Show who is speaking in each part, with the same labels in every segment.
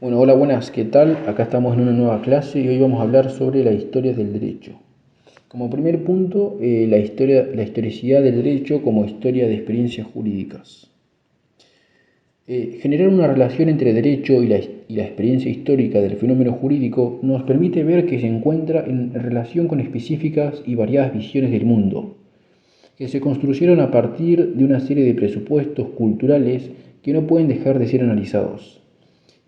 Speaker 1: Bueno, hola, buenas, ¿qué tal? Acá estamos en una nueva clase y hoy vamos a hablar sobre la historia del derecho. Como primer punto, la historicidad del derecho como historia de experiencias jurídicas. Generar una relación entre derecho y la experiencia histórica del fenómeno jurídico nos permite ver que se encuentra en relación con específicas y variadas visiones del mundo, que se construyeron a partir de una serie de presupuestos culturales que no pueden dejar de ser analizados.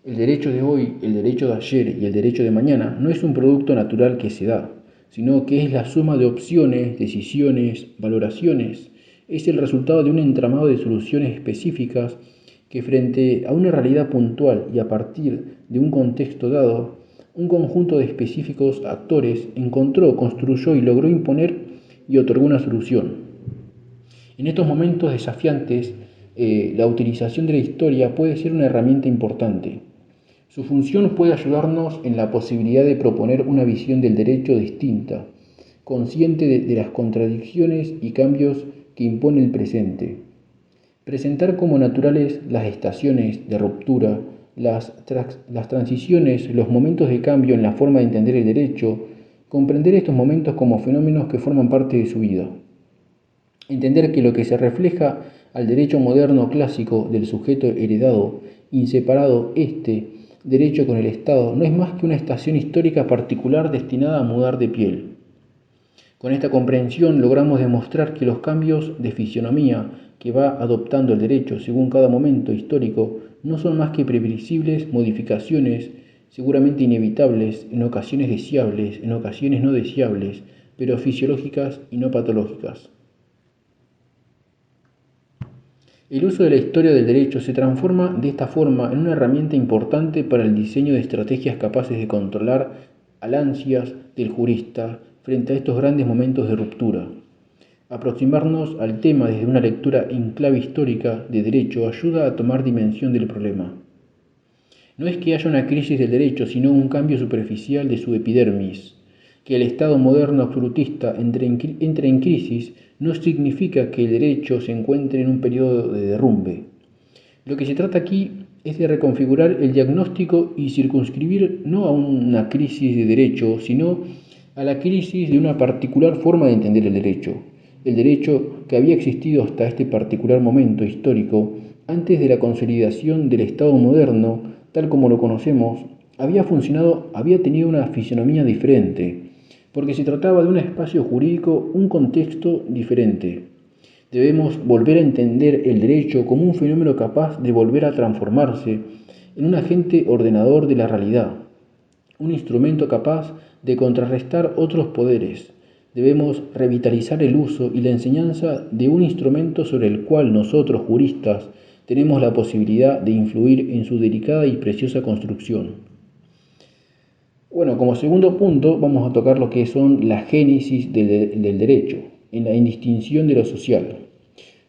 Speaker 1: El derecho de hoy, el derecho de ayer y el derecho de mañana no es un producto natural que se da, sino que es la suma de opciones, decisiones, valoraciones. Es el resultado de un entramado de soluciones específicas que frente a una realidad puntual y a partir de un contexto dado, un conjunto de específicos actores encontró, construyó y logró imponer y otorgó una solución. En estos momentos desafiantes, la utilización de la historia puede ser una herramienta importante. Su función puede ayudarnos en la posibilidad de proponer una visión del derecho distinta, consciente de las contradicciones y cambios que impone el presente. Presentar como naturales las estaciones de ruptura, las transiciones, los momentos de cambio en la forma de entender el derecho, comprender estos momentos como fenómenos que forman parte de su vida. Entender que lo que se refleja al derecho moderno clásico del sujeto heredado, inseparado derecho con el Estado, no es más que una estación histórica particular destinada a mudar de piel. Con esta comprensión logramos demostrar que los cambios de fisionomía que va adoptando el derecho según cada momento histórico no son más que previsibles modificaciones, seguramente inevitables, en ocasiones deseables, en ocasiones no deseables, pero fisiológicas y no patológicas. El uso de la historia del derecho se transforma de esta forma en una herramienta importante para el diseño de estrategias capaces de controlar al ansias del jurista frente a estos grandes momentos de ruptura. Aproximarnos al tema desde una lectura en clave histórica de derecho ayuda a tomar dimensión del problema. No es que haya una crisis del derecho, sino un cambio superficial de su epidermis. Que el Estado moderno absolutista entre en crisis no significa que el derecho se encuentre en un periodo de derrumbe. Lo que se trata aquí es de reconfigurar el diagnóstico y circunscribir no a una crisis de derecho, sino a la crisis de una particular forma de entender el derecho que había existido hasta este particular momento histórico, antes de la consolidación del Estado moderno, tal como lo conocemos, había tenido una fisonomía diferente, porque se trataba de un espacio jurídico, un contexto diferente. Debemos volver a entender el derecho como un fenómeno capaz de volver a transformarse en un agente ordenador de la realidad, un instrumento capaz de contrarrestar otros poderes. Debemos revitalizar el uso y la enseñanza de un instrumento sobre el cual nosotros, juristas, tenemos la posibilidad de influir en su delicada y preciosa construcción. Bueno, como segundo punto vamos a tocar lo que son la génesis del derecho, en la indistinción de lo social.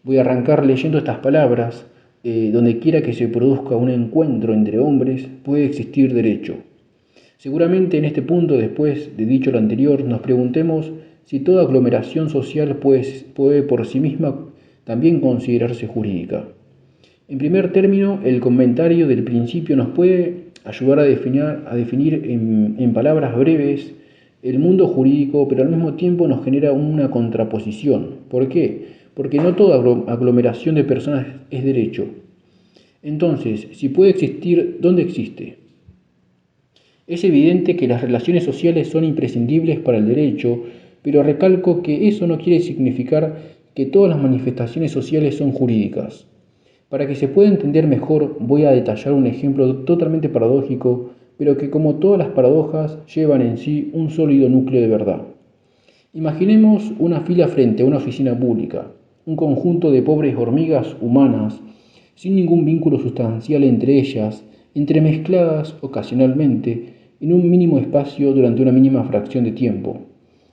Speaker 1: Voy a arrancar leyendo estas palabras. Donde quiera que se produzca un encuentro entre hombres, puede existir derecho. Seguramente en este punto, después de dicho lo anterior, nos preguntemos si toda aglomeración social puede por sí misma también considerarse jurídica. En primer término, el comentario del principio nos puede ayudar a definir en palabras breves el mundo jurídico, pero al mismo tiempo nos genera una contraposición. ¿Por qué? Porque no toda aglomeración de personas es derecho. Entonces, si puede existir, ¿dónde existe? Es evidente que las relaciones sociales son imprescindibles para el derecho, pero recalco que eso no quiere significar que todas las manifestaciones sociales son jurídicas. Para que se pueda entender mejor, voy a detallar un ejemplo totalmente paradójico, pero que como todas las paradojas llevan en sí un sólido núcleo de verdad. Imaginemos una fila frente a una oficina pública, un conjunto de pobres hormigas humanas, sin ningún vínculo sustancial entre ellas, entremezcladas ocasionalmente en un mínimo espacio durante una mínima fracción de tiempo.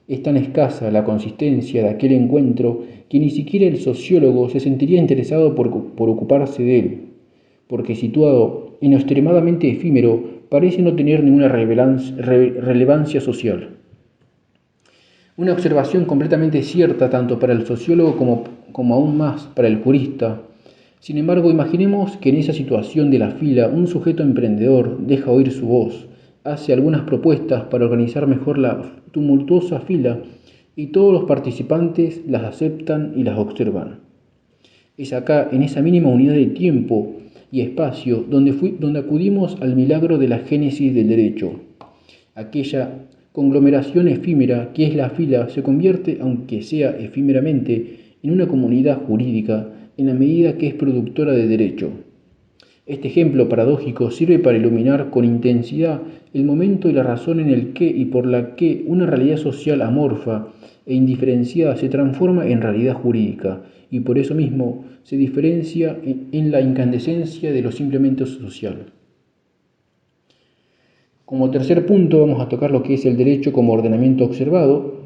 Speaker 1: Es tan escasa la consistencia de aquel encuentro que ni siquiera el sociólogo se sentiría interesado por ocuparse de él, porque situado en lo extremadamente efímero, parece no tener ninguna relevancia social. Una observación completamente cierta tanto para el sociólogo como aún más para el jurista. Sin embargo, imaginemos que en esa situación de la fila un sujeto emprendedor deja oír su voz, hace algunas propuestas para organizar mejor la tumultuosa fila y todos los participantes las aceptan y las observan. Es acá, en esa mínima unidad de tiempo y espacio, donde acudimos al milagro de la génesis del derecho. Aquella conglomeración efímera que es la fila se convierte, aunque sea efímeramente, en una comunidad jurídica en la medida que es productora de derecho. Este ejemplo paradójico sirve para iluminar con intensidad el momento y la razón en el que y por la que una realidad social amorfa e indiferenciada se transforma en realidad jurídica y por eso mismo se diferencia en la incandescencia de lo simplemente social. Como tercer punto vamos a tocar lo que es el derecho como ordenamiento observado.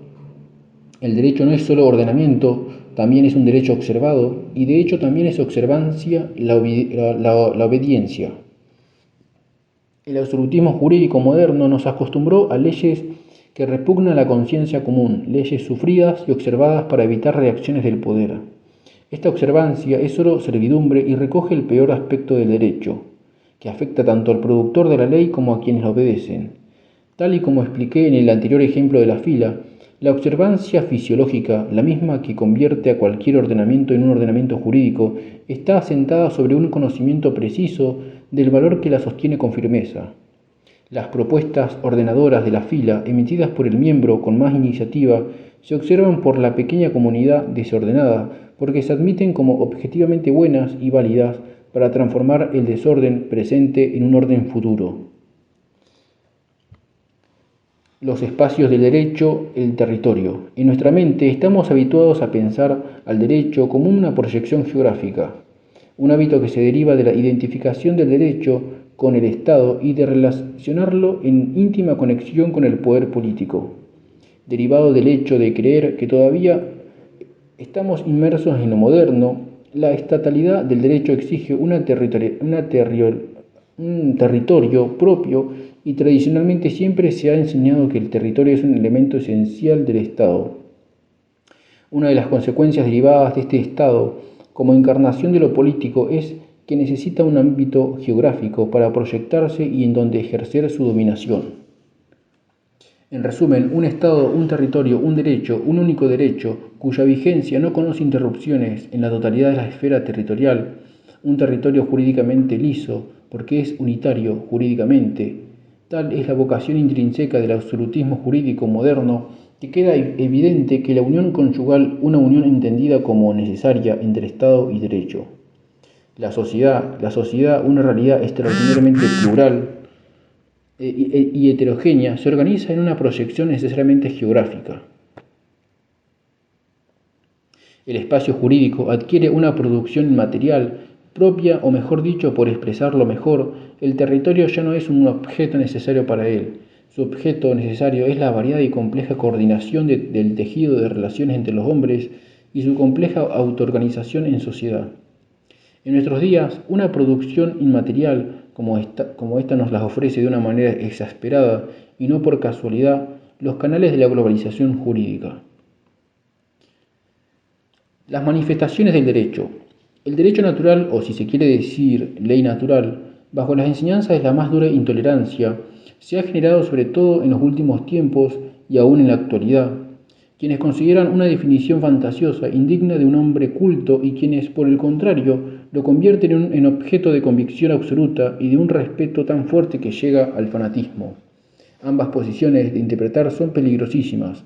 Speaker 1: El derecho no es solo ordenamiento, también es un derecho observado y de hecho también es observancia la obediencia. El absolutismo jurídico moderno nos acostumbró a leyes que repugnan la conciencia común, leyes sufridas y observadas para evitar reacciones del poder. Esta observancia es solo servidumbre y recoge el peor aspecto del derecho, que afecta tanto al productor de la ley como a quienes la obedecen. Tal y como expliqué en el anterior ejemplo de la fila, la observancia fisiológica, la misma que convierte a cualquier ordenamiento en un ordenamiento jurídico, está asentada sobre un conocimiento preciso del valor que la sostiene con firmeza. Las propuestas ordenadoras de la fila, emitidas por el miembro con más iniciativa, se observan por la pequeña comunidad desordenada porque se admiten como objetivamente buenas y válidas para transformar el desorden presente en un orden futuro. Los espacios del derecho, el territorio. En nuestra mente estamos habituados a pensar al derecho como una proyección geográfica, un hábito que se deriva de la identificación del derecho con el Estado y de relacionarlo en íntima conexión con el poder político, derivado del hecho de creer que todavía estamos inmersos en lo moderno. La estatalidad del derecho exige un territorio propio y tradicionalmente siempre se ha enseñado que el territorio es un elemento esencial del Estado. Una de las consecuencias derivadas de este Estado como encarnación de lo político es que necesita un ámbito geográfico para proyectarse y en donde ejercer su dominación. En resumen, un Estado, un territorio, un derecho, un único derecho, cuya vigencia no conoce interrupciones en la totalidad de la esfera territorial, un territorio jurídicamente liso, porque es unitario jurídicamente. Tal es la vocación intrínseca del absolutismo jurídico moderno, que queda evidente que la unión conyugal, una unión entendida como necesaria entre Estado y derecho. La sociedad, una realidad extraordinariamente plural y heterogénea, se organiza en una proyección necesariamente geográfica. El espacio jurídico adquiere una producción inmaterial propia, o mejor dicho, por expresarlo mejor, el territorio ya no es un objeto necesario para él. Su objeto necesario es la variada y compleja coordinación del tejido de relaciones entre los hombres y su compleja autoorganización en sociedad. En nuestros días, una producción inmaterial como esta nos las ofrece de una manera exasperada y no por casualidad los canales de la globalización jurídica. Las manifestaciones del derecho. El derecho natural, o si se quiere decir ley natural, bajo las enseñanzas de la más dura intolerancia, se ha generado sobre todo en los últimos tiempos y aún en la actualidad, quienes consideran una definición fantasiosa, indigna de un hombre culto y quienes, por el contrario, lo convierten en objeto de convicción absoluta y de un respeto tan fuerte que llega al fanatismo. Ambas posiciones de interpretar son peligrosísimas,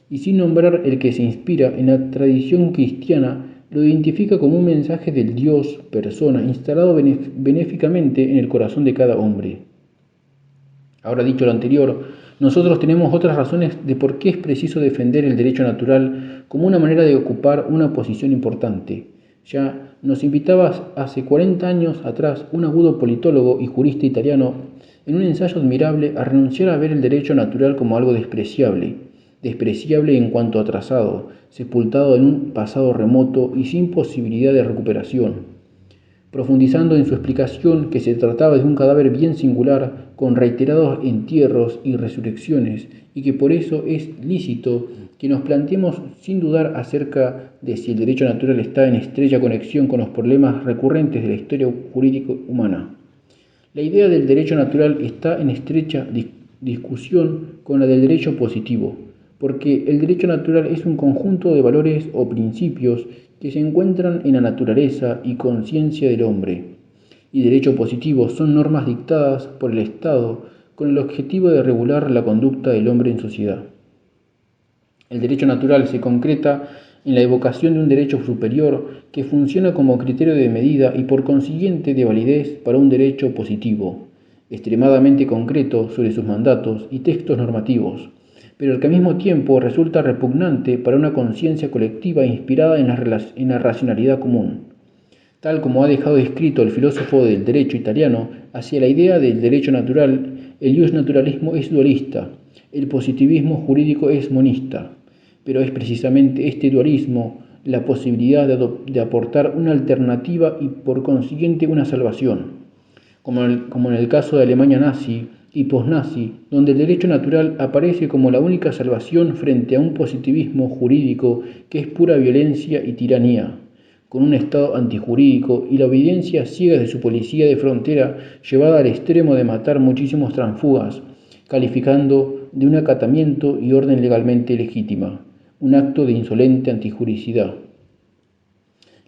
Speaker 1: y sin nombrar el que se inspira en la tradición cristiana, lo identifica como un mensaje del Dios, persona, instalado benéficamente en el corazón de cada hombre. Ahora dicho lo anterior, nosotros tenemos otras razones de por qué es preciso defender el derecho natural como una manera de ocupar una posición importante. Ya nos invitaba hace 40 años atrás un agudo politólogo y jurista italiano en un ensayo admirable a renunciar a ver el derecho natural como algo despreciable en cuanto atrasado, sepultado en un pasado remoto y sin posibilidad de recuperación. profundizando en su explicación que se trataba de un cadáver bien singular, con reiterados entierros y resurrecciones, y que por eso es lícito que nos planteemos sin dudar acerca de si el derecho natural está en estrecha conexión con los problemas recurrentes de la historia jurídica humana. La idea del derecho natural está en estrecha discusión con la del derecho positivo, porque el derecho natural es un conjunto de valores o principios que se encuentran en la naturaleza y conciencia del hombre, y derecho positivo son normas dictadas por el Estado con el objetivo de regular la conducta del hombre en sociedad. El derecho natural se concreta en la evocación de un derecho superior que funciona como criterio de medida y por consiguiente de validez para un derecho positivo, extremadamente concreto sobre sus mandatos y textos normativos, pero que al mismo tiempo resulta repugnante para una conciencia colectiva inspirada en la racionalidad común. Tal como ha dejado escrito el filósofo del derecho italiano, hacia la idea del derecho natural, el justnaturalismo es dualista, el positivismo jurídico es monista, pero es precisamente este dualismo la posibilidad de aportar una alternativa y por consiguiente una salvación, como en el caso de Alemania nazi y posnazi, donde el derecho natural aparece como la única salvación frente a un positivismo jurídico que es pura violencia y tiranía, con un Estado antijurídico y la obediencia ciega de su policía de frontera llevada al extremo de matar muchísimos transfugas, calificando de un acatamiento y orden legalmente legítima, un acto de insolente antijuricidad.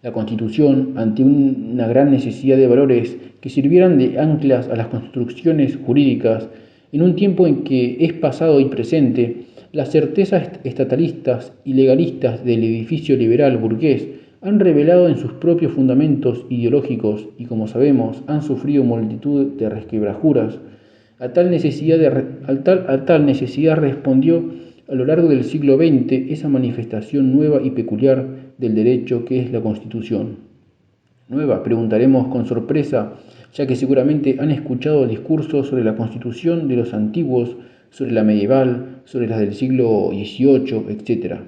Speaker 1: La Constitución, ante una gran necesidad de valores que sirvieran de anclas a las construcciones jurídicas, en un tiempo en que es pasado y presente, las certezas estatalistas y legalistas del edificio liberal burgués han revelado en sus propios fundamentos ideológicos y, como sabemos, han sufrido multitud de resquebrajuras. A tal necesidad respondió a lo largo del siglo XX esa manifestación nueva y peculiar del derecho que es la Constitución. Nueva, preguntaremos con sorpresa, ya que seguramente han escuchado discursos sobre la Constitución de los antiguos, sobre la medieval, sobre las del siglo XVIII, etc.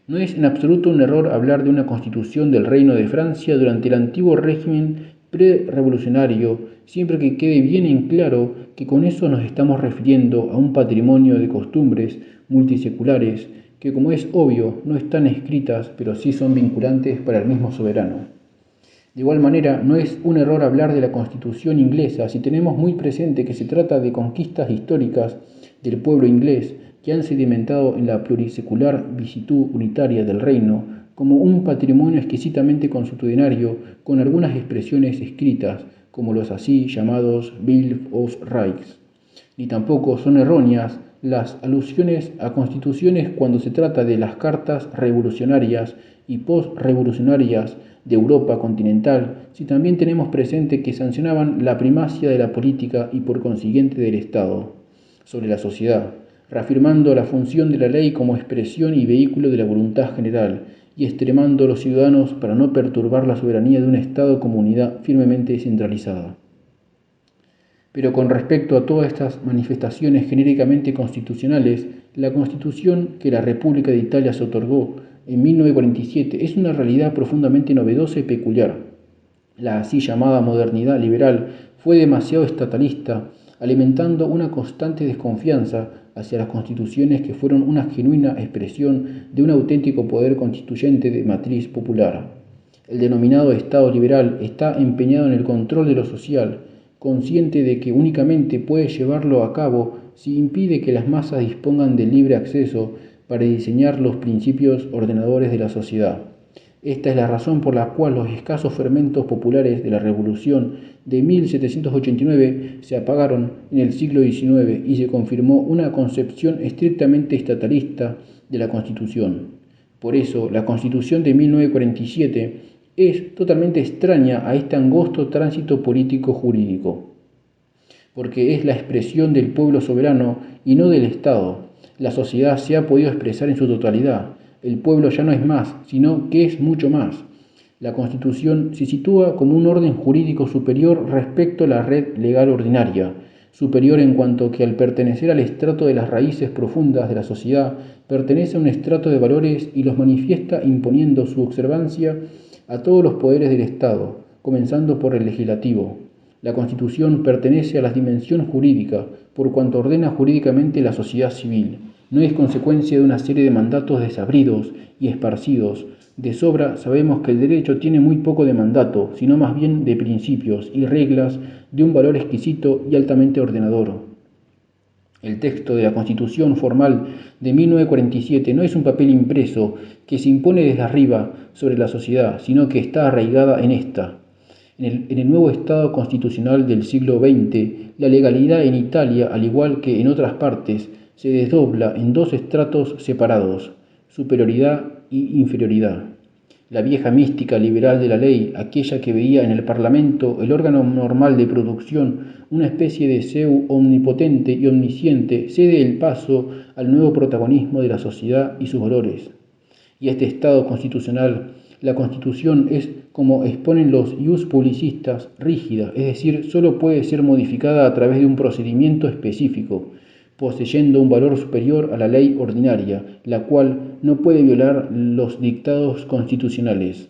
Speaker 1: No es en absoluto un error hablar de una Constitución del Reino de Francia durante el antiguo régimen pre-revolucionario, siempre que quede bien en claro que con eso nos estamos refiriendo a un patrimonio de costumbres multiseculares que, como es obvio, no están escritas, pero sí son vinculantes para el mismo soberano. De igual manera, no es un error hablar de la Constitución inglesa si tenemos muy presente que se trata de conquistas históricas del pueblo inglés que han sedimentado en la plurisecular visitud unitaria del reino como un patrimonio exquisitamente consuetudinario con algunas expresiones escritas, como los así llamados Bill of Rights. Ni tampoco son erróneas las alusiones a constituciones cuando se trata de las cartas revolucionarias y post-revolucionarias de Europa continental, si también tenemos presente que sancionaban la primacia de la política y por consiguiente del Estado sobre la sociedad, reafirmando la función de la ley como expresión y vehículo de la voluntad general, y extremando a los ciudadanos para no perturbar la soberanía de un Estado-comunidad firmemente descentralizada. Pero con respecto a todas estas manifestaciones genéricamente constitucionales, la Constitución que la República de Italia se otorgó en 1947 es una realidad profundamente novedosa y peculiar. La así llamada modernidad liberal fue demasiado estatalista, alimentando una constante desconfianza hacia las constituciones que fueron una genuina expresión de un auténtico poder constituyente de matriz popular. El denominado Estado liberal está empeñado en el control de lo social, consciente de que únicamente puede llevarlo a cabo si impide que las masas dispongan de libre acceso para diseñar los principios ordenadores de la sociedad. Esta es la razón por la cual los escasos fermentos populares de la Revolución de 1789 se apagaron en el siglo XIX y se confirmó una concepción estrictamente estatalista de la Constitución. Por eso, la Constitución de 1947 es totalmente extraña a este angosto tránsito político-jurídico, porque es la expresión del pueblo soberano y no del Estado. La sociedad se ha podido expresar en su totalidad. El pueblo ya no es más, sino que es mucho más. La Constitución se sitúa como un orden jurídico superior respecto a la red legal ordinaria, superior en cuanto que al pertenecer al estrato de las raíces profundas de la sociedad, pertenece a un estrato de valores y los manifiesta imponiendo su observancia a todos los poderes del Estado, comenzando por el legislativo. La Constitución pertenece a la dimensión jurídica, por cuanto ordena jurídicamente la sociedad civil. No es consecuencia de una serie de mandatos desabridos y esparcidos. De sobra sabemos que el derecho tiene muy poco de mandato, sino más bien de principios y reglas de un valor exquisito y altamente ordenador. El texto de la Constitución formal de 1947 no es un papel impreso que se impone desde arriba sobre la sociedad, sino que está arraigada en esta. En el nuevo Estado constitucional del siglo XX, la legalidad en Italia, al igual que en otras partes, se desdobla en dos estratos separados: superioridad y inferioridad. La vieja mística liberal de la ley, aquella que veía en el Parlamento el órgano normal de producción, una especie de seu omnipotente y omnisciente, cede el paso al nuevo protagonismo de la sociedad y sus valores. Y este Estado constitucional, la Constitución, es, como exponen los ius publicistas, rígida, es decir, solo puede ser modificada a través de un procedimiento específico, poseyendo un valor superior a la ley ordinaria, la cual no puede violar los dictados constitucionales.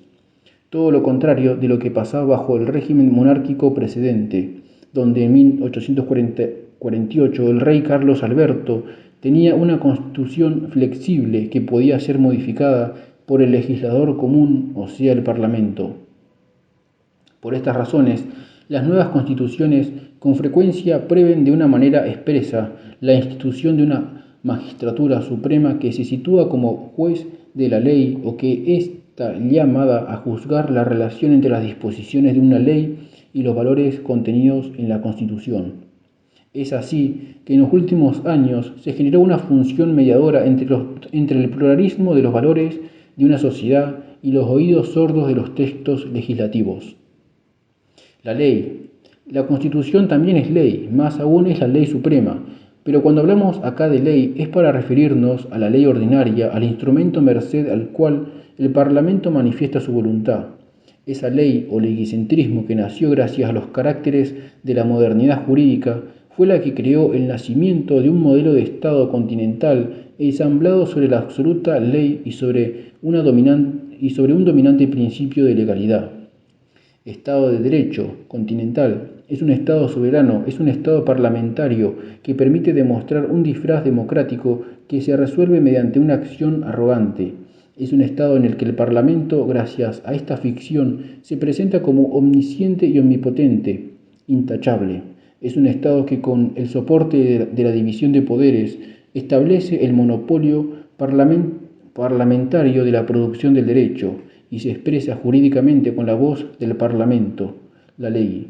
Speaker 1: Todo lo contrario de lo que pasaba bajo el régimen monárquico precedente, donde en 1848 el rey Carlos Alberto tenía una constitución flexible que podía ser modificada por el legislador común, o sea, el Parlamento. Por estas razones, las nuevas constituciones con frecuencia prevén de una manera expresa la institución de una magistratura suprema que se sitúa como juez de la ley o que está llamada a juzgar la relación entre las disposiciones de una ley y los valores contenidos en la Constitución. Es así que en los últimos años se generó una función mediadora entre el pluralismo de los valores de una sociedad y los oídos sordos de los textos legislativos. La ley. La Constitución también es ley, más aún es la ley suprema, pero cuando hablamos acá de ley es para referirnos a la ley ordinaria, al instrumento merced al cual el Parlamento manifiesta su voluntad. Esa ley o legiscentrismo que nació gracias a los caracteres de la modernidad jurídica fue la que creó el nacimiento de un modelo de Estado continental ensamblado sobre la absoluta ley y sobre un dominante principio de legalidad. Estado de Derecho continental es un Estado soberano, es un Estado parlamentario que permite demostrar un disfraz democrático que se resuelve mediante una acción arrogante. Es un Estado en el que el Parlamento, gracias a esta ficción, se presenta como omnisciente y omnipotente, intachable. Es un Estado que, con el soporte de la división de poderes, establece el monopolio parlamentario de la producción del derecho y se expresa jurídicamente con la voz del Parlamento, la ley.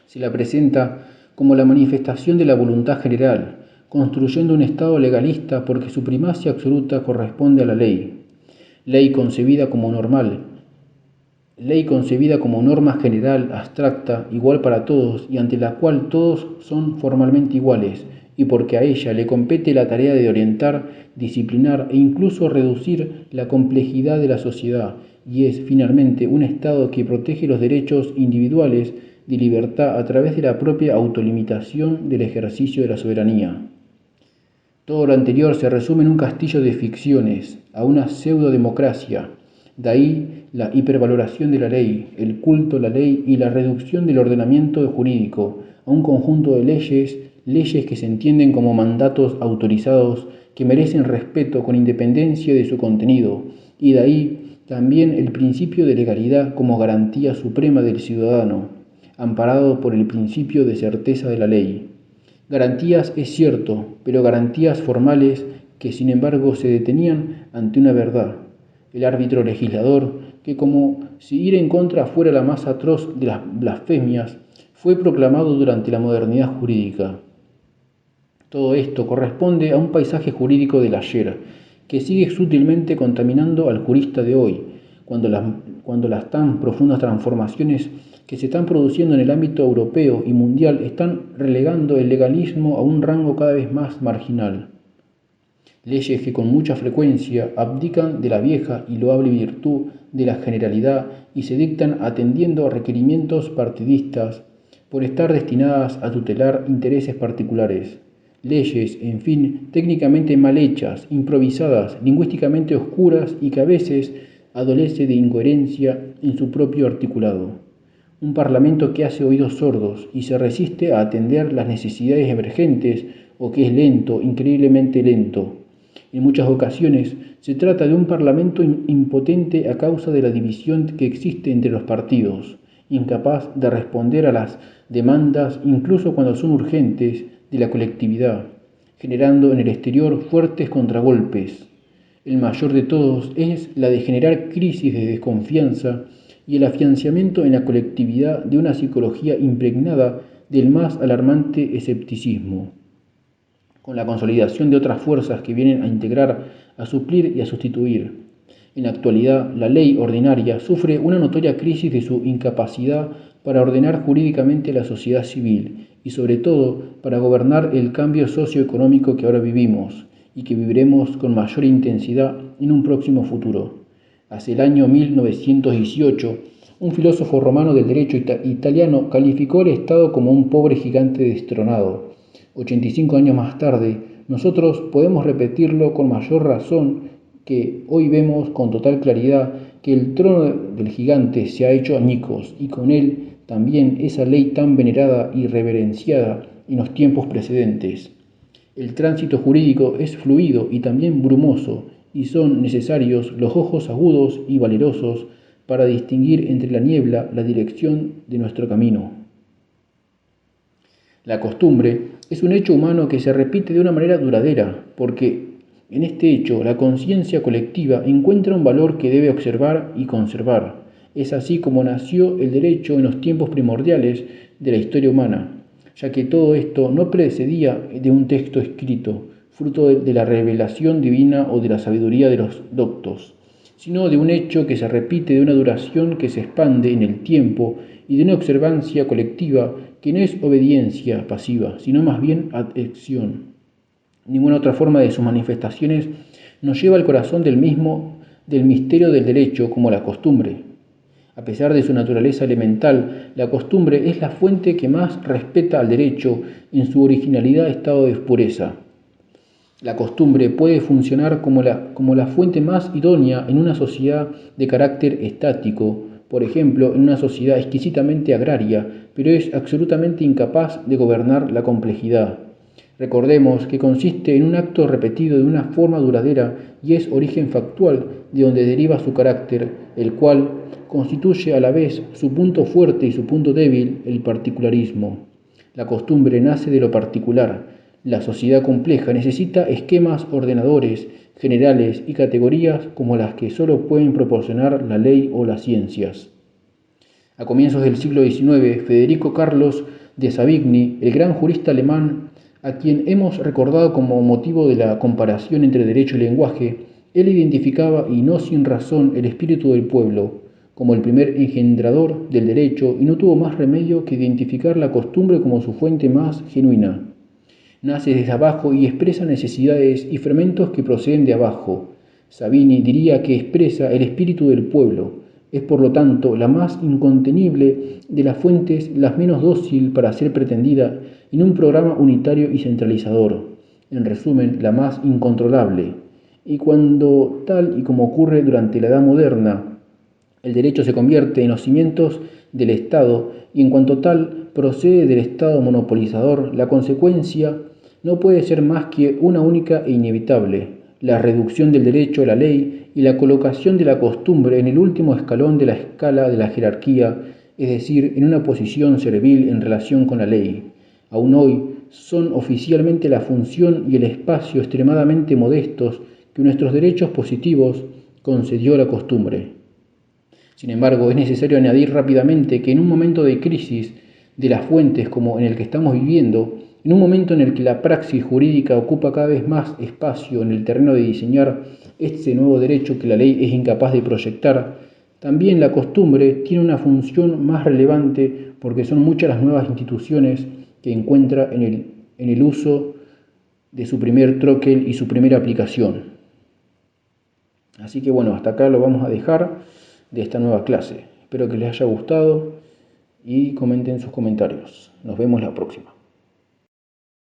Speaker 1: Se la presenta como la manifestación de la voluntad general, construyendo un Estado legalista porque su primacia absoluta corresponde a la ley. Ley concebida como norma general, abstracta, igual para todos y ante la cual todos son formalmente iguales, y porque a ella le compete la tarea de orientar, disciplinar e incluso reducir la complejidad de la sociedad, y es finalmente un Estado que protege los derechos individuales de libertad a través de la propia autolimitación del ejercicio de la soberanía. Todo lo anterior se resume en un castillo de ficciones, a una pseudodemocracia. De ahí la hipervaloración de la ley, el culto a la ley y la reducción del ordenamiento jurídico a un conjunto de leyes que se entienden como mandatos autorizados que merecen respeto con independencia de su contenido, y de ahí también el principio de legalidad como garantía suprema del ciudadano, amparado por el principio de certeza de la ley. Garantías es cierto, pero garantías formales que sin embargo se detenían ante una verdad. El árbitro legislador, que como si ir en contra fuera la más atroz de las blasfemias, fue proclamado durante la modernidad jurídica. Todo esto corresponde a un paisaje jurídico del ayer, que sigue sutilmente contaminando al jurista de hoy, cuando las tan profundas transformaciones que se están produciendo en el ámbito europeo y mundial están relegando el legalismo a un rango cada vez más marginal. Leyes que con mucha frecuencia abdican de la vieja y loable virtud de la generalidad y se dictan atendiendo a requerimientos partidistas por estar destinadas a tutelar intereses particulares. Leyes, en fin, técnicamente mal hechas, improvisadas, lingüísticamente oscuras y que a veces adolece de incoherencia en su propio articulado. un parlamento que hace oídos sordos y se resiste a atender las necesidades emergentes o que es lento, increíblemente lento. En muchas ocasiones se trata de un parlamento impotente a causa de la división que existe entre los partidos, incapaz de responder a las demandas, incluso cuando son urgentes, de la colectividad, generando en el exterior fuertes contragolpes. El mayor de todos es la de generar crisis de desconfianza y el afianzamiento en la colectividad de una psicología impregnada del más alarmante escepticismo, con la consolidación de otras fuerzas que vienen a integrar, a suplir y a sustituir. En la actualidad, la ley ordinaria sufre una notoria crisis de su incapacidad para ordenar jurídicamente la sociedad civil y sobre todo para gobernar el cambio socioeconómico que ahora vivimos y que viviremos con mayor intensidad en un próximo futuro. Hacia el año 1918, un filósofo romano del derecho italiano calificó al Estado como un pobre gigante destronado. 85 años más tarde, nosotros podemos repetirlo con mayor razón que hoy vemos con total claridad que el trono del gigante se ha hecho añicos y con él también esa ley tan venerada y reverenciada en los tiempos precedentes. El tránsito jurídico es fluido y también brumoso, y son necesarios los ojos agudos y valerosos para distinguir entre la niebla la dirección de nuestro camino. La costumbre es un hecho humano que se repite de una manera duradera, porque en este hecho la conciencia colectiva encuentra un valor que debe observar y conservar. Es así como nació el derecho en los tiempos primordiales de la historia humana, ya que todo esto no precedía de un texto escrito, fruto de la revelación divina o de la sabiduría de los doctos, sino de un hecho que se repite de una duración que se expande en el tiempo y de una observancia colectiva que no es obediencia pasiva, sino más bien adhesión. Ninguna otra forma de sus manifestaciones nos lleva al corazón del misterio del derecho como la costumbre. A pesar de su naturaleza elemental, la costumbre es la fuente que más respeta al derecho en su originalidad estado de pureza. La costumbre puede funcionar como la fuente más idónea en una sociedad de carácter estático, por ejemplo, en una sociedad exquisitamente agraria, pero es absolutamente incapaz de gobernar la complejidad. Recordemos que consiste en un acto repetido de una forma duradera y es origen factual de donde deriva su carácter, el cual constituye a la vez su punto fuerte y su punto débil, el particularismo. La costumbre nace de lo particular. La sociedad compleja necesita esquemas ordenadores, generales y categorías como las que solo pueden proporcionar la ley o las ciencias. A comienzos del siglo XIX, Federico Carlos de Savigny, el gran jurista alemán, a quien hemos recordado como motivo de la comparación entre derecho y lenguaje, él identificaba, y no sin razón, el espíritu del pueblo como el primer engendrador del derecho y no tuvo más remedio que identificar la costumbre como su fuente más genuina. Nace desde abajo y expresa necesidades y fermentos que proceden de abajo. Savigny diría que expresa el espíritu del pueblo. Es por lo tanto la más incontenible de las fuentes, la menos dócil para ser pretendida en un programa unitario y centralizador. En resumen, la más incontrolable. Y cuando, tal y como ocurre durante la Edad Moderna, el derecho se convierte en los cimientos del Estado y en cuanto tal procede del Estado monopolizador, la consecuencia no puede ser más que una única e inevitable: la reducción del derecho a la ley y la colocación de la costumbre en el último escalón de la escala de la jerarquía, es decir, en una posición servil en relación con la ley. Aún hoy son oficialmente la función y el espacio extremadamente modestos que nuestros derechos positivos concedió la costumbre. Sin embargo, es necesario añadir rápidamente que en un momento de crisis de las fuentes como en el que estamos viviendo, en un momento en el que la praxis jurídica ocupa cada vez más espacio en el terreno de diseñar este nuevo derecho que la ley es incapaz de proyectar, también la costumbre tiene una función más relevante porque son muchas las nuevas instituciones que encuentra en el uso de su primer troquel y su primera aplicación. Así que bueno, hasta acá lo vamos a dejar de esta nueva clase. Espero que les haya gustado y comenten sus comentarios. Nos vemos la próxima.